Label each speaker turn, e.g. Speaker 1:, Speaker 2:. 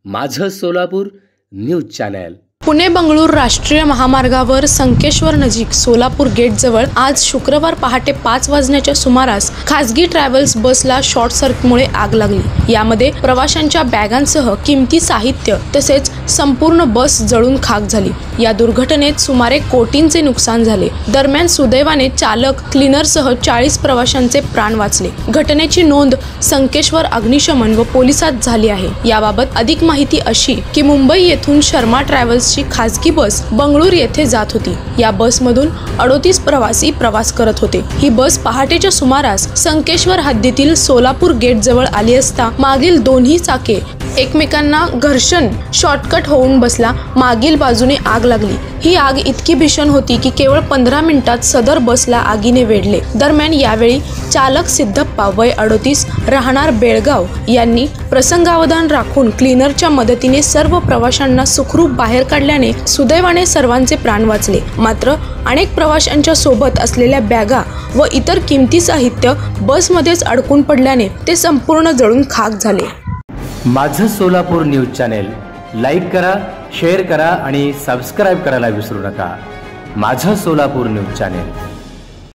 Speaker 1: माझं Solapur news channel.
Speaker 2: Pune Bengaluru राष्ट्रीय महामार्गावर संकेश्वर नजीक सोलापूर गेट जवळ आज शुक्रवार पहाटे 5 वाजण्याच्या सुमारास खासगी ट्रॅव्हल्स बसला शॉर्ट सर्किटमुळे आग लागली। यामध्ये प्रवाशांच्या बॅगांसह किमती साहित्य तसेच संपूर्ण बस जळून खाक झाली। या दुर्घटनेत सुमारे कोटींचे नुकसान झाले। दरम्यान सुदैवाने चालक क्लीनरसह 40 प्रवाशांचे प्राण वाचले। घटनेची नोंद संकेश्वर अग्निशमन व पोलिसात झाली आहे। याबाबत अधिक माहिती अशी की मुंबई येथून शर्मा ट्रॅव्हल्स खासगी बस बंगळूर येथे जात होती। या बसमधून 38 प्रवासी प्रवास करत होते। ही बस पहाटेच्या सुमारास संकेश्वर हद्दीतील सोलापूर गेट जवळ आली असता मागील दोन्ही चाके एकमेकांना घर्षण शॉर्टकट होऊन बसला। मागील बाजूने आग लागली। ही आग इतकी भीषण होती की केवळ 15 मिनिटात सदर बसला आगीने वेढले। दरम्यान यावेळी चालक सिद्धप्पा वय 38 राहणार बेळगाव यांनी प्रसंगावधान राखून क्लीनरच्या मदतीने सर्व प्रवाशांना सुखरूप बाहेर काढल्याने सुदैवाने सर्वांचे प्राण वाचले। मात्र अनेक प्रवाशांच्या सोबत असलेल्या बॅगा व इतर किमती साहित्य बसमध्येच अडकून पडल्याने ते संपूर्ण जळून खाक झाले।
Speaker 1: माझं सोलापूर न्यूज चॅनल लाईक करा, शेअर करा आणि सबस्क्राइब करायला विसरू नका। माझं सोलापूर न्यूज चॅनल।